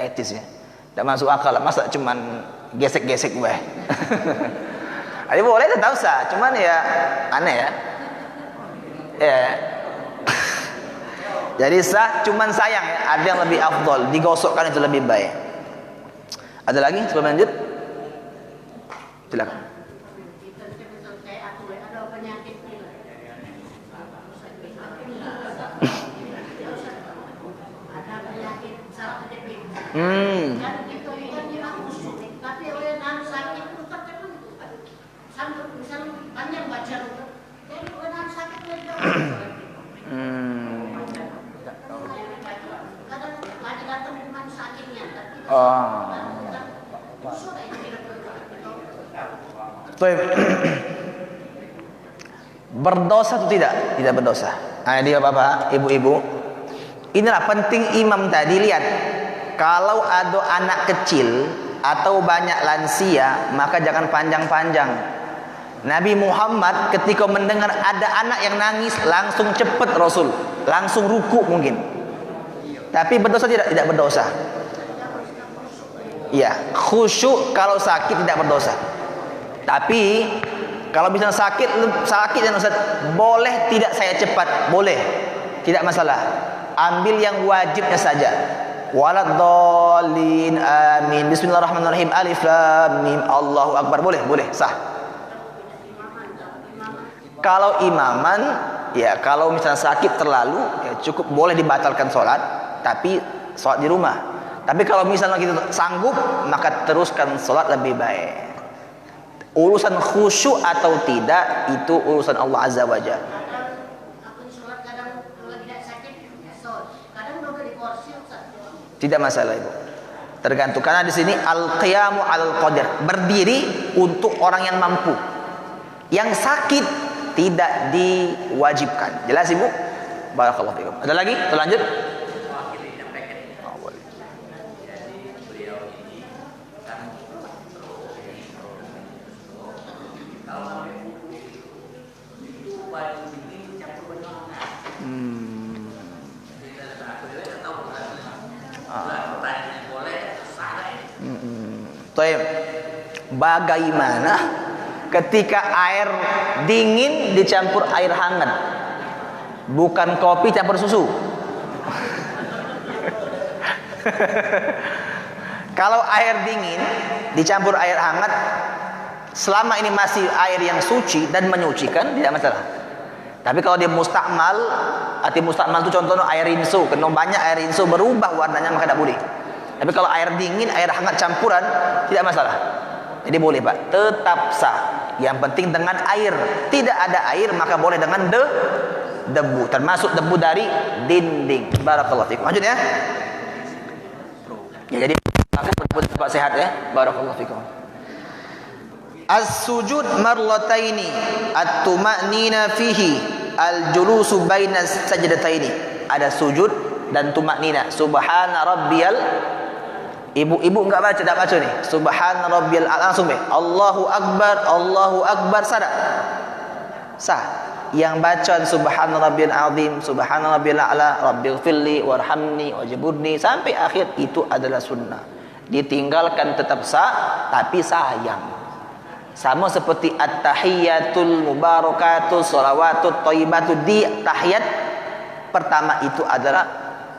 etis ya. Tidak masuk akal. Masa cuman gesek-gesek gue. Jadi boleh tetap sah, cuman ya aneh ya. Jadi sah, cuman sayang ya, ada yang lebih afdol, digosokkan itu lebih baik. Ada lagi sebelum lanjut? Silakan. Berdosa atau tidak? Tidak berdosa. Nah, dia bapak, ibu-ibu, inilah penting imam tadi. Lihat, kalau ada anak kecil atau banyak lansia, maka jangan panjang-panjang. Nabi Muhammad ketika mendengar ada anak yang nangis, langsung cepat Rasul, langsung ruku mungkin. Tapi berdosa tidak? Tidak berdosa. Ya, khusyuk kalau sakit tidak berdosa. Tapi kalau misalnya sakit dan Ustaz, boleh tidak saya cepat? Boleh. Tidak masalah. Ambil yang wajibnya saja. Waladhdallin, amin. Bismillahirrahmanirrahim. Alif lam mim. Allahu akbar. Boleh, sah. Kalau imaman, ya kalau misalnya sakit terlalu, ya cukup boleh dibatalkan sholat, tapi sholat di rumah. Tapi kalau misalnya kita sanggup, maka teruskan sholat lebih baik. Urusan khusyuk atau tidak itu urusan Allah Azza wa Jalla. Tidak masalah Ibu. Tergantung, karena di sini al-qiyamu al-qadir, berdiri untuk orang yang mampu. Yang sakit tidak diwajibkan. Jelas Ibu? Barakallahu fikum. Ada lagi? Lanjut. Bagaimana ketika air dingin dicampur air hangat, bukan kopi campur susu? Kalau air dingin dicampur air hangat, selama ini masih air yang suci dan menyucikan, tidak masalah. Tapi kalau dia mustakmal, arti mustakmal itu contohnya air rinso, kena banyak air rinso berubah warnanya, maka tidak boleh. Tapi kalau air dingin, air hangat campuran, tidak masalah. Jadi boleh Pak, tetap sah. Yang penting dengan air. Tidak ada air, maka boleh dengan debu, termasuk debu dari dinding. Barakallahu fikum. Lanjut ya. Ya, jadi Pak sehat ya. Barakallahu fikum. As-sujud marlataini at-tuma'nina fihi al-julusu baina sajdataini. Ada sujud dan tumaknina. Subhana rabbiyal. Ibu-ibu enggak baca, tidak baca nih. Subhana rabbiyal a'la, langsung Allahu akbar, sah. Yang bacaan subhana rabbiyal azim, subhana rabbiyal a'la, rabbighfirli warhamni wajburni sampai akhir itu adalah sunnah. Ditinggalkan tetap sah, tapi sayang. Sama seperti at-tahiyatul mubarakatus shalawatut thayyibatu, di tahiyat pertama itu adalah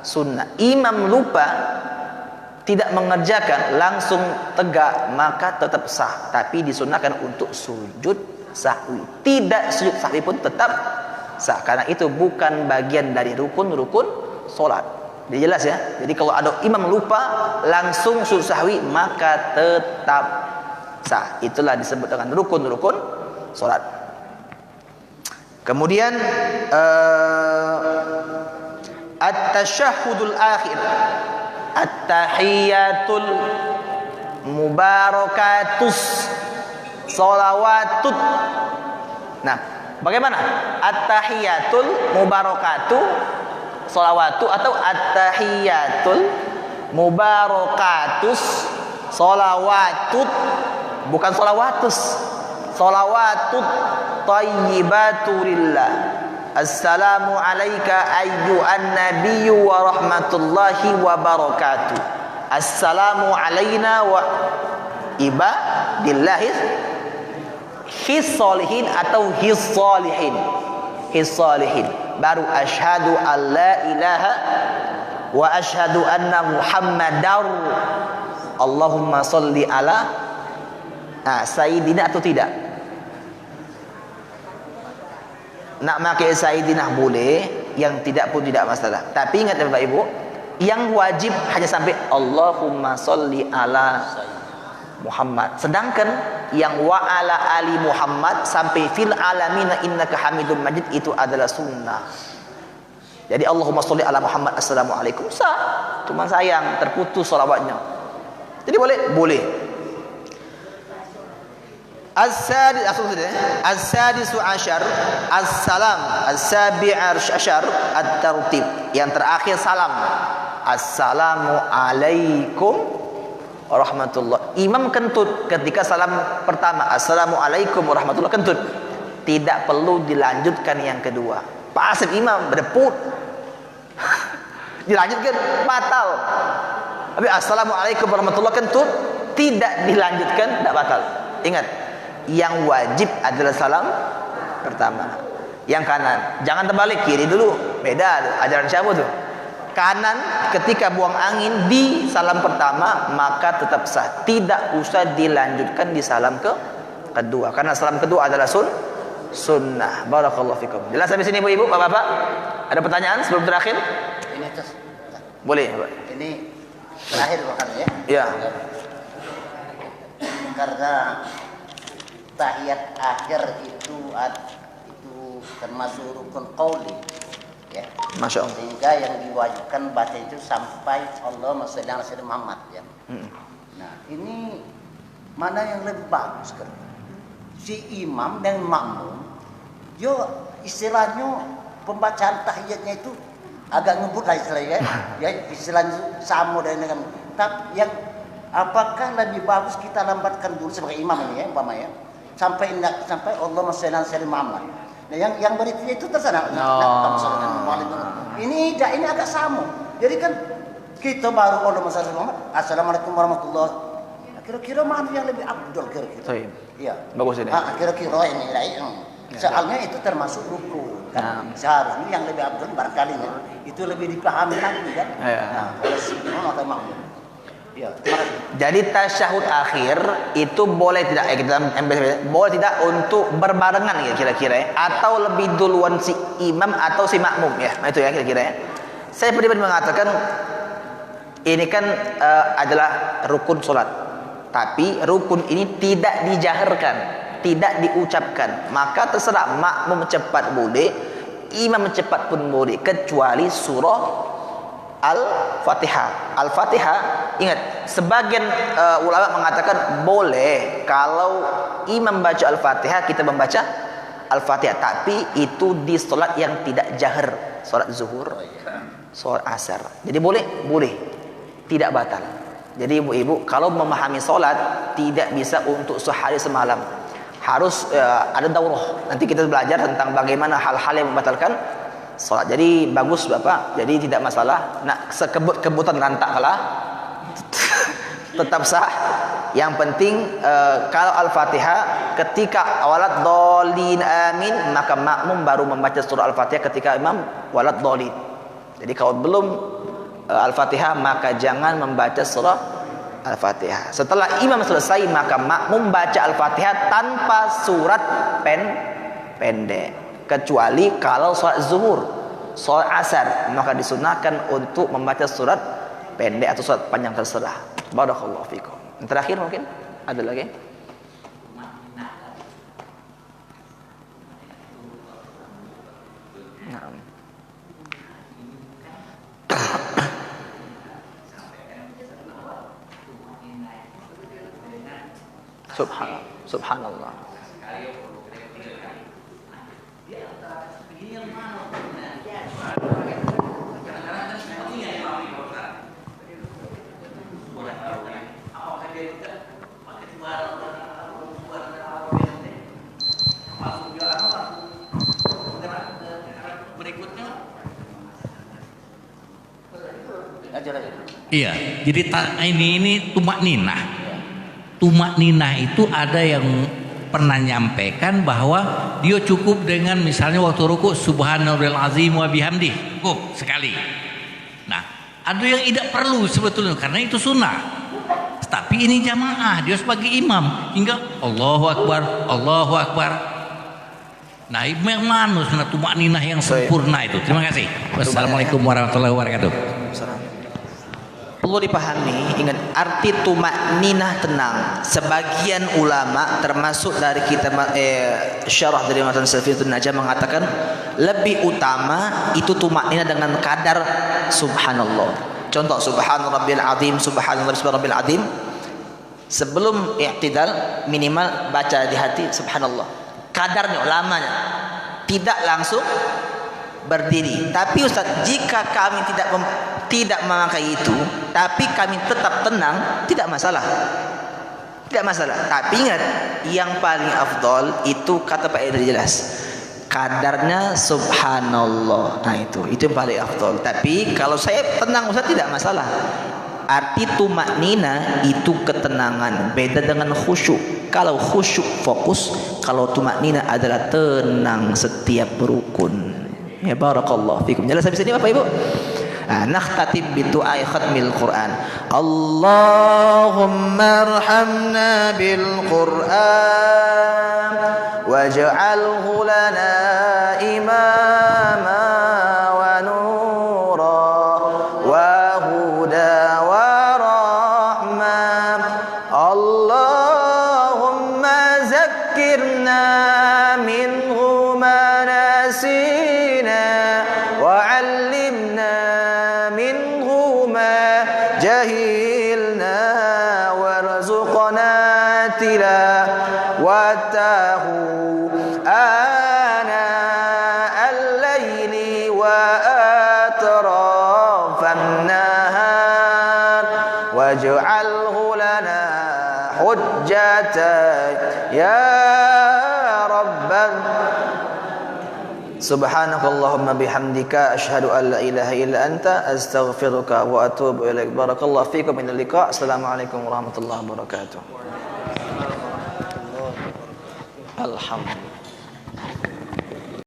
sunnah. Imam lupa, tidak mengerjakan, langsung tegak, maka tetap sah. Tapi disunahkan untuk sujud sahwi. Tidak sujud sahwi pun tetap sah, karena itu bukan bagian dari rukun-rukun solat. Jadi jelas ya. Jadi kalau ada imam lupa langsung sujud sahwi, maka tetap sah. Itulah disebut dengan rukun-rukun solat. Kemudian at-tasyahhudul akhir, at-tahiyatul mubarakatus sholawatut. Nah, bagaimana? At-tahiyatul mubarakatu sholawatu atau at-tahiyatul Mubarakatus, solawatut, bukan solawatus. Solawatut thayyibaturillah. Assalamu alayka ayyuhan nabiyyu wa rahmatullahi wa barakatuh. Assalamu alayna wa ibadillahi his solihin atau his solihin. His solihin. Baru asyhadu an la ilaha wa asyhadu anna muhammadar Allahumma sholli ala sayyidina atau tidak? Nak pakai sayyidina boleh, yang tidak pun tidak masalah. Tapi ingat Bapak Ibu, yang wajib hanya sampai Allahumma sholli ala Muhammad. Sedangkan yang wa ala ali Muhammad sampai fil alamina innaka hamidum majid itu adalah sunnah. Jadi Allahumma sholli ala Muhammad assalamualaikum sah. Cuma sayang terputus salawatnya. Jadi boleh? Boleh. As-sadisu asyar as-salam, as-sabi' asyar at-tartib. Yang terakhir salam. Assalamu alaikum warahmatullah. Imam kentut ketika salam pertama, assalamualaikum warahmatullah, kentut. Tidak perlu dilanjutkan yang kedua. Pasif imam berdeput. Dilanjutkan batal. Tapi assalamualaikum warahmatullah kentut, tidak dilanjutkan, tidak batal. Ingat, yang wajib adalah salam pertama. Yang kanan, jangan terbalik, kiri dulu. Beda tuh, ajaran siapa tuh? Kanan ketika buang angin di salam pertama maka tetap sah. Tidak usah dilanjutkan di salam kedua. Karena salam kedua adalah sunnah. Barakallahu fikum. Jelas sampai sini Bu Ibu, Bapak-bapak? Ada pertanyaan sebelum terakhir? Ini terus. Boleh, Pak. Ini terakhir bukan ya? Ya. Karena tahiyat akhir itu termasuk rukun qauli, ya. Masya Allah. Sehingga yang diwajibkan baca itu sampai Allahumma sholli ala sayyidina Muhammad, ya. Nah, ini mana yang lebih bagus kan? Si imam dan makmum, yo istilahnya pembacaan tahiyatnya itu agak ngebut lah istilahnya, ya istilahnya sama dengan. Tapi yang apakah lebih bagus kita lambatkan dulu sebagai imam ini ya, umpamanya sampai Allahumma sholli ala sayyidina Muhammad. Nah, yang berikutnya itu terserah. Ini agak sama. Jadi kan kita baru Allahumma sholli ala Muhammad, assalamualaikum warahmatullahi. Kira-kira mana yang lebih abdul kira-kira? Iya. Bagus ini. Kira-kira ini soalnya itu termasuk rukun. Kan? Seharusnya yang lebih abdul barangkali itu lebih dipahami lagi kan. Nah, kalau imam atau makmum. Ya, jadi tasyahud akhir itu boleh tidak boleh tidak untuk berbarengan ya kira-kira atau lebih duluan si imam atau si makmum ya itu ya kira-kira ya. Saya pribadi mengatakan ini kan adalah rukun sholat, tapi rukun ini tidak dijaharkan, tidak diucapkan, maka terserah makmum cepat boleh, imam cepat pun boleh kecuali surah Al-Fatihah. Al-Fatihah, ingat, sebagian ulama mengatakan boleh kalau imam baca Al-Fatihah kita membaca Al-Fatihah, tapi itu di solat yang tidak jahar, solat zuhur, solat asar. Jadi boleh, tidak batal. Jadi ibu-ibu kalau memahami solat tidak bisa untuk sehari semalam, harus ada daurah. Nanti kita belajar tentang bagaimana hal-hal yang membatalkan sholat. Jadi bagus Bapak, jadi tidak masalah. Nak sekebut-kebutan lantak kalah tetap sah. Yang penting kalau Al-Fatihah ketika walad dhalin amin, maka makmum baru membaca surah Al-Fatihah ketika imam walad dhalin. Jadi kalau belum Al-Fatihah maka jangan membaca surah Al-Fatihah. Setelah imam selesai maka makmum baca Al-Fatihah tanpa surat pendek. Kecuali kalau sholat zuhur, sholat asar, maka disunahkan untuk membaca surat pendek atau surat panjang terserah. Barakallahu fikum. Yang terakhir mungkin ada lagi? Subhanallah. Iya, jadi ini tumak ninah. Tumak ninah itu ada yang pernah nyampaikan bahwa dia cukup dengan misalnya waktu rukuk subhanallahil azim wa bihamdih, cukup sekali. Nah, ada yang tidak perlu sebetulnya karena itu sunnah. Tapi ini jamaah, dia sebagai imam hingga Allahu Akbar, Allahu Akbar. Nah, yang mana sunnah tumak ninah yang sempurna itu? Terima kasih. Wassalamualaikum warahmatullahi wabarakatuh. Perlu dipahami, ingat arti tumak ninah tenang. Sebagian ulama termasuk dari kitab syarah dari Matan Safiyatul Najah mengatakan lebih utama itu tumak ninah dengan kadar subhanallah. Contoh subhana rabbil azim, subhana rabbil azim. Sebelum i'tidal minimal baca di hati subhanallah. Kadarnya, lamanya. Tidak langsung berdiri. Tapi Ustaz, jika kami tidak memakai itu, tapi kami tetap tenang, tidak masalah. Tidak masalah. Tapi ingat, yang paling afdol itu kata Pak Edi jelas. Kadarnya subhanallah. Nah itu yang paling afdol. Tapi kalau saya tenang Ustaz tidak masalah. Arti tumak nina itu ketenangan. Beda dengan khusyuk. Kalau khusyuk fokus, kalau tumak nina adalah tenang setiap rukun. Ya barakallahu fikum. Jelas habis ini Bapak Ibu? Nakhtatib bi du'ai khatmil Quran. Allahumma arhamna bil Quran waj'alhu lana imama wa nura wa huda wa rahmah. Allahumma zakkirna minhu ma nasina wa 'allimna minhu ma jahilna warzuqna tilawatahu ana al-laili wa atrafan nahar waj'alhu lana hujjatan ya rabbal subhanakallahumma bihamdika asyhadu an la ilaha illa anta astaghfiruka wa atubu ilaik. Barakallahu fikum. Ila liqa. Assalamualaikum warahmatullahi wabarakatuh. Alhamdulillah.